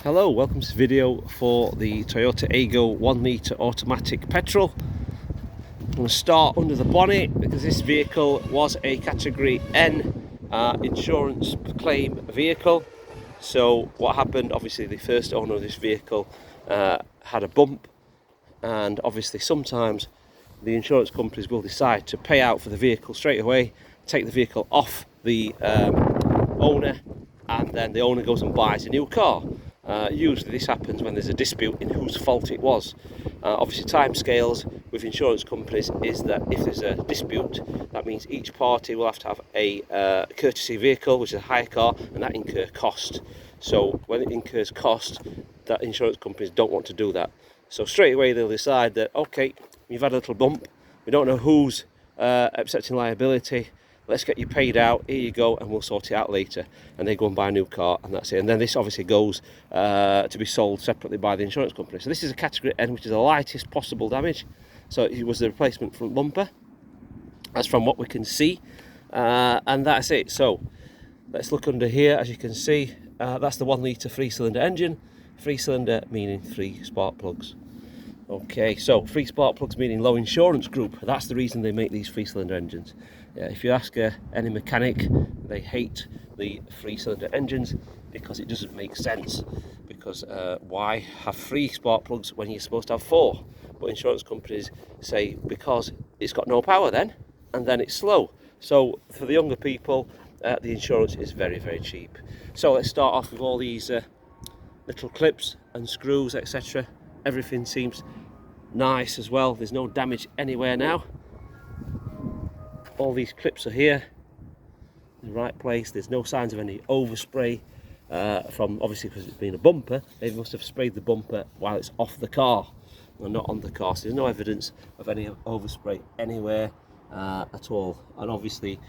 Hello, welcome to this video for the Toyota AYGO 1 litre automatic petrol. I'm going to start under the bonnet because this vehicle was a category N insurance claim vehicle. So what happened, obviously the first owner of this vehicle had a bump, and obviously sometimes the insurance companies will decide to pay out for the vehicle straight away, take the vehicle off the owner, and then the owner goes and buys a new car. Usually this happens when there's a dispute in whose fault it was. Obviously timescales with insurance companies is that if there's a dispute, that means each party will have to have a courtesy vehicle, which is a hire car, and that incurs cost. So when it incurs cost, that insurance companies don't want to do that. So straight away they'll decide that, okay, you've had a little bump, we don't know who's accepting liability, let's get you paid out, here you go, and we'll sort it out later. And they go and buy a new car, and that's it. And then this obviously goes to be sold separately by the insurance company. So this is a category N, which is the lightest possible damage. So it was the replacement front bumper. That's from what we can see, and that's it. So let's look under here. As you can see, that's the 1 litre 3-cylinder engine. 3-cylinder meaning 3 spark plugs. Okay, so 3 spark plugs meaning low insurance group. That's the reason they make these 3-cylinder engines. If you ask any mechanic, they hate the 3-cylinder engines because it doesn't make sense. Because why have 3 spark plugs when you're supposed to have 4? But insurance companies say because it's got no power then, and then it's slow. So for the younger people, the insurance is very, very cheap. So let's start off with all these little clips and screws, etc. Everything seems nice as well. There's no damage anywhere now. All these clips are here in the right place. There's no signs of any overspray from, obviously because it's been a bumper, they must have sprayed the bumper while it's off the car and not on the car. So there's no evidence of any overspray anywhere at all. And obviously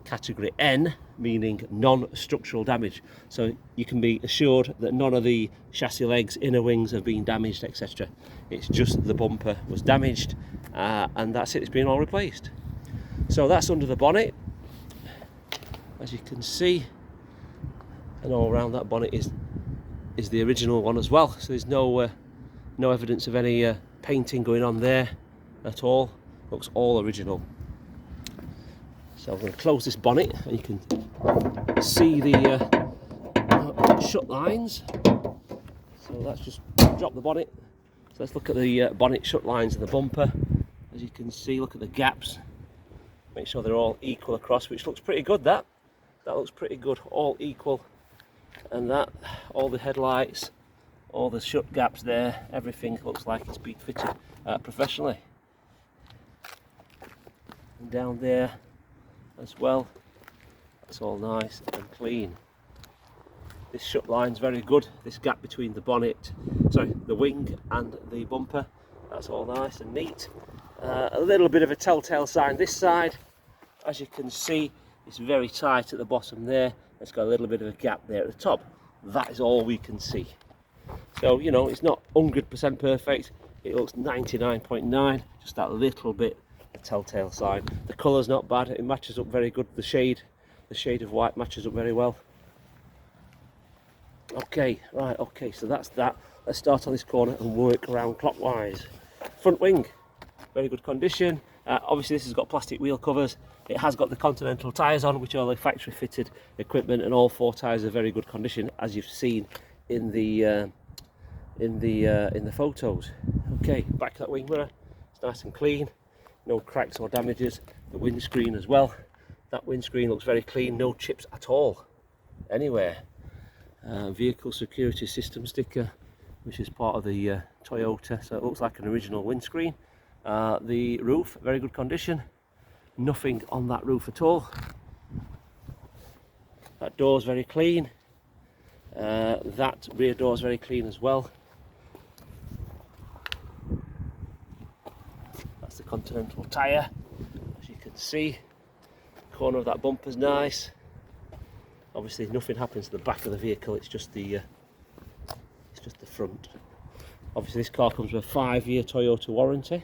category N meaning non-structural damage, so you can be assured that none of the chassis legs, inner wings have been damaged, etc. It's just the bumper was damaged, and that's it, it's been all replaced. So that's under the bonnet, as you can see, and all around that bonnet is the original one as well. So there's no evidence of any painting going on there at all. Looks all original. So I'm going to close this bonnet, and you can see the shut lines. So let's just drop the bonnet. So let's look at the bonnet shut lines in the bumper. As you can see, look at the gaps. Make sure they're all equal across, which looks pretty good. That looks pretty good, all equal. And that, all the headlights, all the shut gaps there, everything looks like it's been fitted professionally. And down there as well, that's all nice and clean. This shut line's very good. This gap between the the wing and the bumper, that's all nice and neat. A little bit of a telltale sign this side, as you can see, it's very tight at the bottom there. It's got a little bit of a gap there at the top. That is all we can see. So, you know, it's not 100% perfect. It looks 99.9, just that little bit a telltale sign. The colour's not bad, it matches up very good. The shade of white matches up very well. Okay, right, okay, so that's that. Let's start on this corner and work around clockwise. Front wing, very good condition. Obviously this has got plastic wheel covers. It has got the Continental tyres on, which are the factory fitted equipment, and all 4 tyres are very good condition, as you've seen in the photos. Okay, back to that wing mirror. It's nice and clean. No cracks or damages. The windscreen as well. That windscreen looks very clean. No chips at all anywhere. Vehicle security system sticker, which is part of the Toyota, so it looks like an original windscreen. The roof, very good condition. Nothing on that roof at all. That door's very clean. That rear door's very clean as well. That's the Continental tyre, as you can see. Corner of that bumper's nice. Obviously nothing happens to the back of the vehicle, it's just the front. Obviously this car comes with a 5-year Toyota warranty,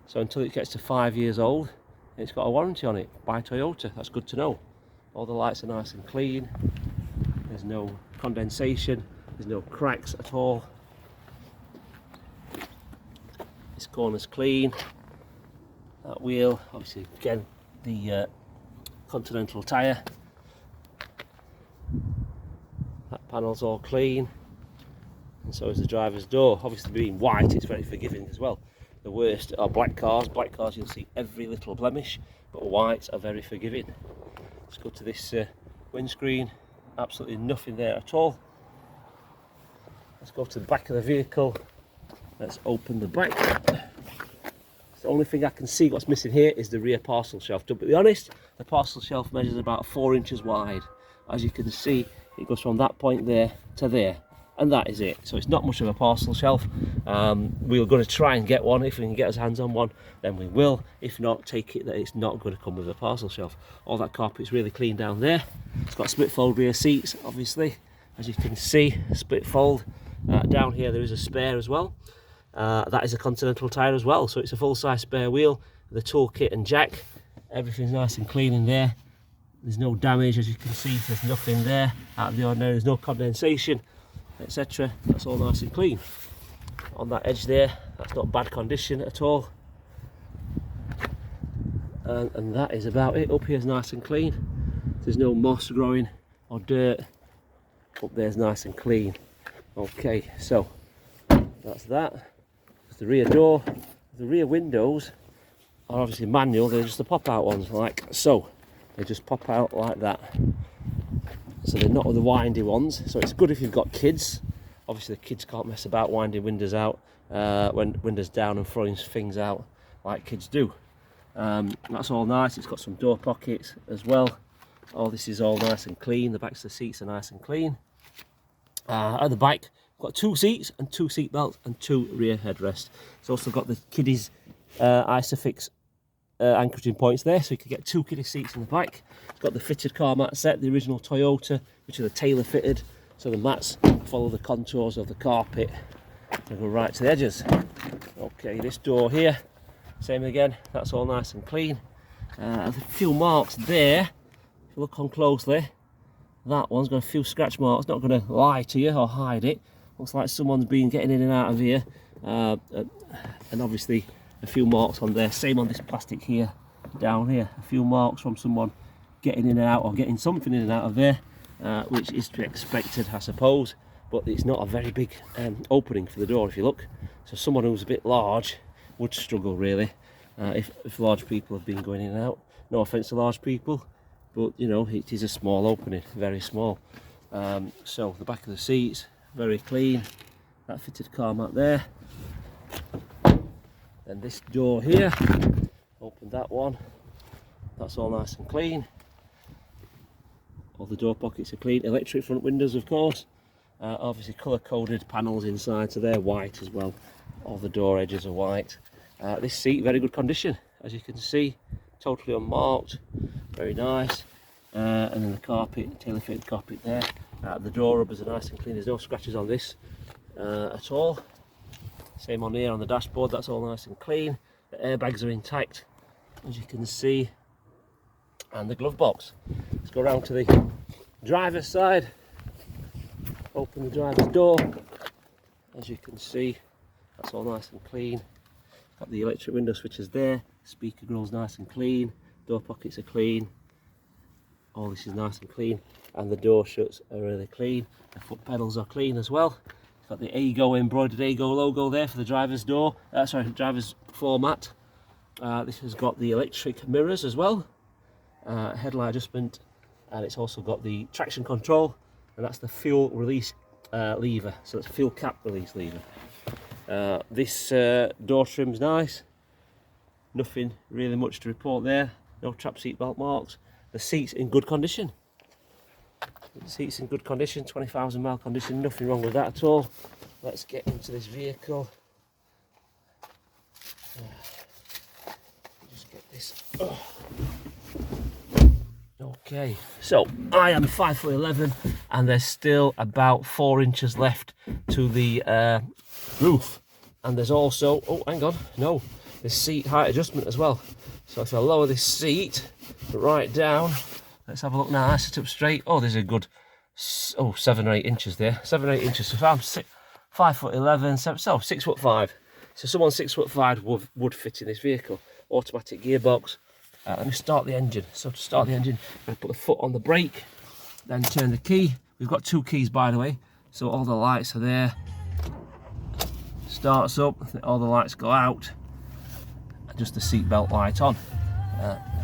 so until it gets to 5 years old, it's got a warranty on it by Toyota. That's good to know. All the lights are nice and clean. There's no condensation There's no cracks at all. This corner's clean. That wheel, obviously again the Continental tyre. That panel's all clean, and so is the driver's door. Obviously being white, it's very forgiving as well. The worst are black cars. Black cars, you'll see every little blemish, but whites are very forgiving. Let's go to this windscreen. Absolutely nothing there at all. Let's go to the back of the vehicle. Let's open the back. The only thing I can see what's missing here is the rear parcel shelf. To be honest, the parcel shelf measures about 4 inches wide. As you can see, it goes from that point there to there, and that is it. So it's not much of a parcel shelf. We're going to try and get one. If we can get our hands on one, then we will. If not, take it that it's not going to come with a parcel shelf. All that carpet's really clean down there. It's got split fold rear seats, obviously, as you can see, split fold. Down here there is a spare as well. That is a Continental tyre as well, so it's a full-size spare wheel with a toolkit and jack. Everything's nice and clean in there. There's no damage, as you can see. There's nothing there out of the ordinary. There's no condensation, etc. That's all nice and clean. On that edge there, that's not bad condition at all. And that is about it. Up here's nice and clean. There's no moss growing or dirt. Up there's nice and clean. Okay, so that's that. There's the rear door. The rear windows are obviously manual. They're just the pop-out ones, like so. They just pop out like that. So they're not the windy ones. So it's good if you've got kids. Obviously the kids can't mess about winding windows out, when windows down and throwing things out like kids do. That's all nice. It's got some door pockets as well. All this is all nice and clean. The backs of the seats are nice and clean. At the back, got 2 seats and 2 seat belts and 2 rear headrests. It's also got the kiddies Isofix anchoring points there, so you can get 2 kiddie seats in the back. It's got the fitted car mat set, the original Toyota, which are the tailor fitted, so the mats follow the contours of the carpet and go right to the edges. Okay, this door here, same again, that's all nice and clean. A few marks there. If you look on closely, that one's got a few scratch marks. Not going to lie to you or hide it. Looks like someone's been getting in and out of here, and obviously a few marks on there. Same on this plastic here, down here. A few marks from someone getting in and out, or getting something in and out of there, which is to be expected, I suppose. But it's not a very big opening for the door if you look. So someone who's a bit large would struggle really, if large people have been going in and out. No offence to large people, but you know, it is a small opening, very small. So the back of the seats, very clean. That fitted car mat there. And this door here, open that one, that's all nice and clean. All the door pockets are clean. Electric front windows, of course. Obviously colour coded panels inside, so they're white as well. All the door edges are white. This seat, very good condition, as you can see, totally unmarked, very nice. And then the carpet, tailor fitted carpet there. The door rubbers are nice and clean. There's no scratches on this at all. Same on here on the dashboard, that's all nice and clean. The airbags are intact, as you can see, and the glove box. Let's go around to the driver's side. Open the driver's door. As you can see, that's all nice and clean. Got the electric window switches there. Speaker grill's nice and clean. Door pockets are clean. All this is nice and clean, and the door shuts are really clean. The foot pedals are clean as well. Got the AYGO embroidered AYGO logo there for the driver's door. Driver's floor mat. This has got the electric mirrors as well. Headlight adjustment, and it's also got the traction control, and that's the fuel release lever. So it's fuel cap release lever. This door trim's nice. Nothing really much to report there. No trap seat belt marks. The seat's in good condition. The seat's in good condition, 20,000 mile condition, nothing wrong with that at all. Let's get into this vehicle. Just get this. Okay, so I am 5'11", and there's still about 4 inches left to the roof. And there's also, oh hang on, no, there's seat height adjustment as well. So if I lower this seat right down, let's have a look now. I sit up straight. Oh, there's a good oh, 7 or 8 inches there, 7 or 8 inches. So if I'm 5'11", so 6'5". So someone 6'5" would fit in this vehicle. Automatic gearbox. Let me start the engine. So to start the engine, I put the foot on the brake, then turn the key. We've got 2 keys, by the way, so all the lights are there. Starts up, all the lights go out, and just the seatbelt light on.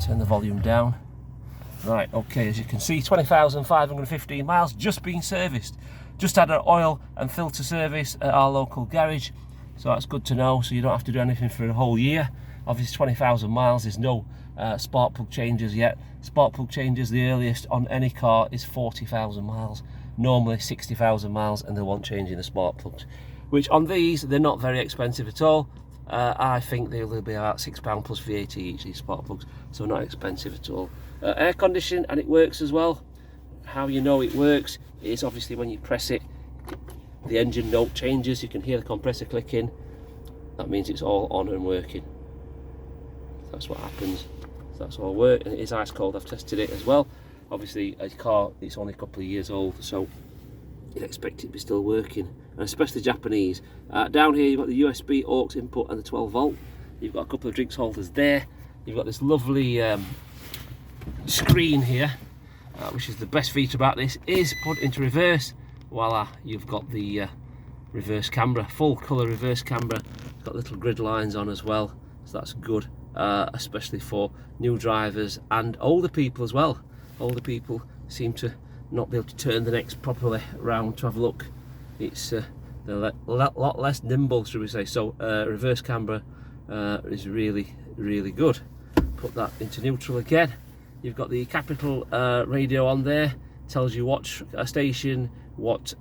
Turn the volume down. Right, okay, as you can see, 20,515 miles, just been serviced. Just had an oil and filter service at our local garage, so that's good to know, so you don't have to do anything for a whole year. Obviously 20,000 miles, there's no spark plug changes yet. Spark plug changes, the earliest on any car is 40,000 miles. Normally 60,000 miles, and they won't change in the spark plugs. Which on these, they're not very expensive at all. I think they'll be about £6 plus VAT each, these spark plugs, so not expensive at all. Air conditioning, and it works as well. How you know it works is obviously when you press it, the engine note changes. You can hear the compressor clicking. That means it's all on and working. That's what happens. So that's all work, and it is ice cold. I've tested it as well. Obviously a car, it's only a couple of years old, so you'd expect it to be still working, and especially Japanese. Down here you've got the USB aux input and the 12 volt. You've got a couple of drinks holders there. You've got this lovely screen here, which is the best feature about this, is put into reverse. Voila, you've got the reverse camera, full colour reverse camera. Got little grid lines on as well, so that's good, especially for new drivers and older people as well. Older people seem to not be able to turn the necks properly around to have a look. It's they're a lot less nimble, should we say. So reverse camera is really good. Put that into neutral again. You've got the capital radio on there, tells you what station, what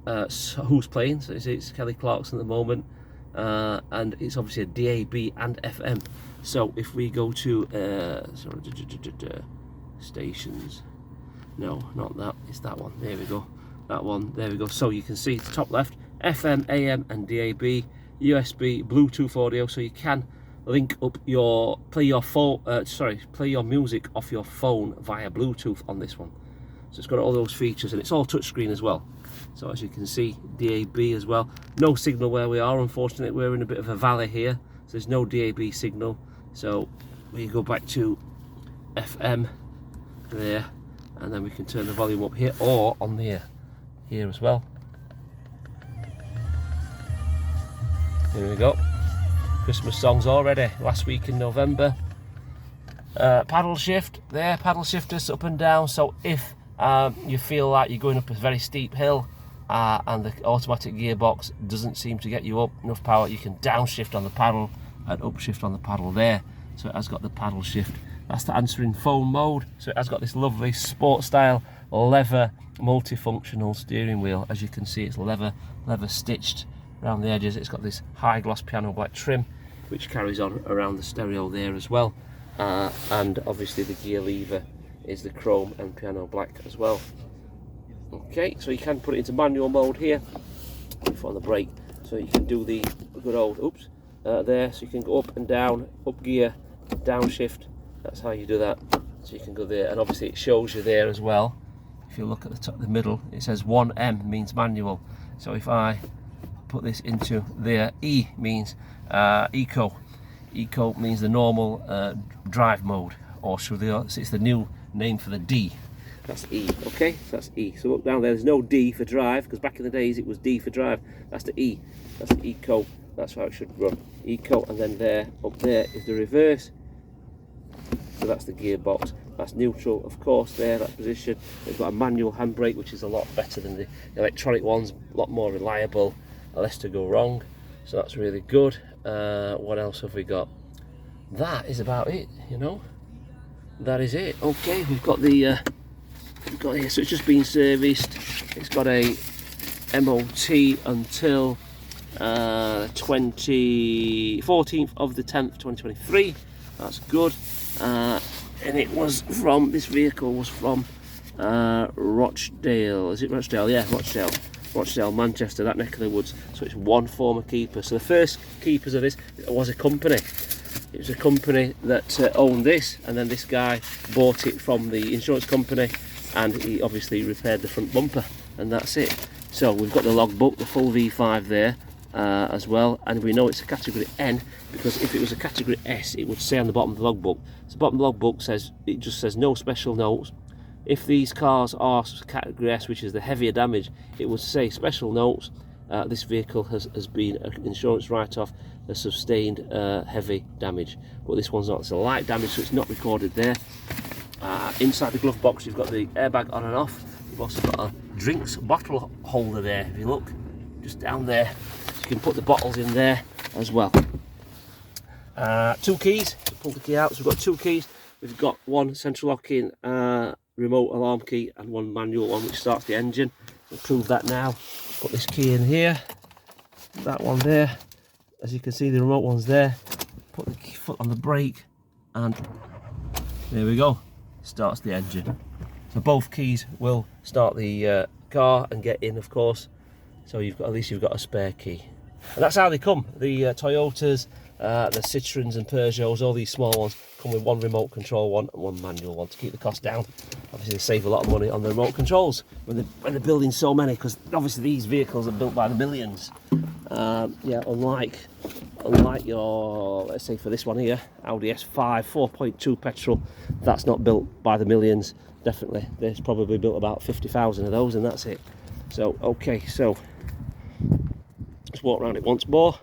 who's playing. So it's Kelly Clarkson at the moment, and it's obviously a DAB and FM. So if we go to stations, no, not that, it's that one, there we go, that one, there we go. So you can see the top left, FM, AM and DAB, USB, Bluetooth audio, so you can link up your, play your music off your phone via Bluetooth on this one. So it's got all those features, and it's all touchscreen as well. So as you can see, DAB as well. No signal where we are, unfortunately. We're in a bit of a valley here, so there's no DAB signal. So we go back to FM there, and then we can turn the volume up here, or on the here as well. Here we go. Christmas songs already, last week in November. Paddle shift there, paddle shifters up and down. So if you feel like you're going up a very steep hill and the automatic gearbox doesn't seem to get you up enough power, you can downshift on the paddle and upshift on the paddle there. So it has got the paddle shift. That's the answering phone mode. So it has got this lovely sport style leather multifunctional steering wheel. As you can see, it's leather stitched around the edges. It's got this high gloss piano black trim which carries on around the stereo there as well, and obviously the gear lever is the chrome and piano black as well. Okay, so you can put it into manual mode here on the brake, so you can do the good old there, so you can go up and down, up gear, downshift. That's how you do that. So you can go there, and obviously it shows you there as well. If you look at the top, the middle, it says 1M means manual. So if I put this into there, E means eco. Eco means the normal drive mode, or it's the new name for the D. That's E. Okay, so that's E. So look down there, there's no D for drive, because back in the days it was D for drive. That's the E. That's the eco. That's how it should run. Eco, and then there, up there is the reverse. So that's the gearbox. That's neutral, of course, there, that position. It's got a manual handbrake, which is a lot better than the electronic ones, a lot more reliable, less to go wrong. So that's really good. What else have we got? That is about it, you know. That is it. Okay, we've got the here, so it's just been serviced. It's got a MOT until 14th of the 10th 2023. That's good. And it was from, this vehicle was from Rochdale. Is it Rochdale? Yeah, Rochdale, Manchester, that neck of the woods. So it's one former keeper. So the first keepers of this was a company. It was a company that owned this, and then this guy bought it from the insurance company, and he obviously repaired the front bumper and that's it. So we've got the logbook, the full V5 there as well, and we know it's a category N because if it was a category S it would say on the bottom of the logbook. So the bottom of the logbook says, it just says no special notes. If these cars are category S, which is the heavier damage, it would say special notes. This vehicle has been an insurance write-off, has sustained heavy damage, but this one's not. It's a light damage, so it's not recorded there. Inside the glove box you've got the airbag on and off. You've also got a drinks bottle holder there, if you look, just down there. So you can put the bottles in there as well. 2 keys, pull the key out. So we've got 2 keys. We've got one central locking remote alarm key and one manual one which starts the engine. We'll prove that now. Put this key in here, that one there. As you can see, the remote one's there. Put the foot on the brake and there we go, starts the engine. So both keys will start the car and get in, of course. So you've got, at least you've got a spare key. And that's how they come. The Toyotas, the Citroens and Peugeots, all these small ones come with one remote control one and one manual one to keep the cost down. Obviously they save a lot of money on the remote controls when they're building so many, because obviously these vehicles are built by the millions. Yeah, unlike your, let's say for this one here, Audi S5 4.2 petrol, that's not built by the millions. Definitely, there's probably built about 50,000 of those and that's it. So okay, so let's walk around it once more.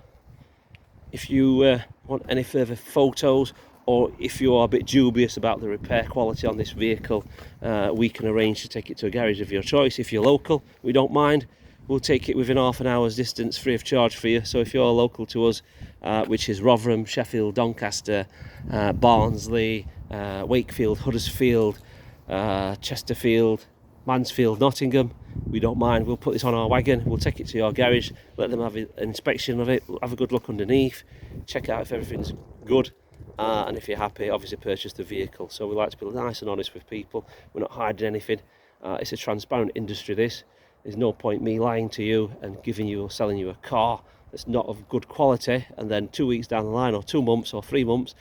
If you want any further photos, or if you are a bit dubious about the repair quality on this vehicle, we can arrange to take it to a garage of your choice. If you're local, we don't mind. We'll take it within half an hour's distance, free of charge for you. So if you're local to us, which is Rotherham, Sheffield, Doncaster, Barnsley, Wakefield, Huddersfield, Chesterfield, Mansfield, Nottingham, we don't mind. We'll put this on our wagon, we'll take it to your garage, let them have an inspection of it, have a good look underneath, check out if everything's good, and if you're happy, obviously purchase the vehicle. So we like to be nice and honest with people. We're not hiding anything. It's a transparent industry, this. There's no point me lying to you and giving you or selling you a car that's not of good quality, and then 2 weeks down the line, or 2 months or 3 months,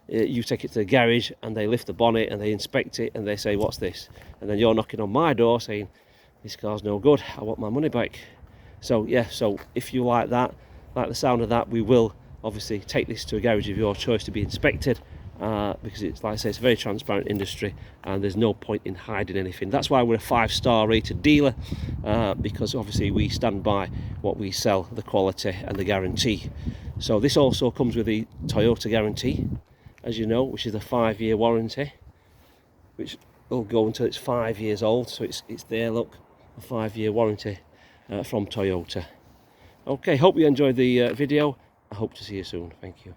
you take it to the garage and they lift the bonnet and they inspect it and they say, what's this? And then you're knocking on my door saying, this car's no good, I want my money back. So yeah, so if you like that, like the sound of that, we will obviously take this to a garage of your choice to be inspected, because it's, like I say, it's a very transparent industry and there's no point in hiding anything. That's why we're a 5-star rated dealer, because obviously we stand by what we sell, the quality and the guarantee. So this also comes with the Toyota guarantee, as you know, which is a 5-year warranty, which will go until it's 5 years old. So it's there, look, a 5-year warranty from Toyota. Okay, hope you enjoyed the video. I hope to see you soon. Thank you.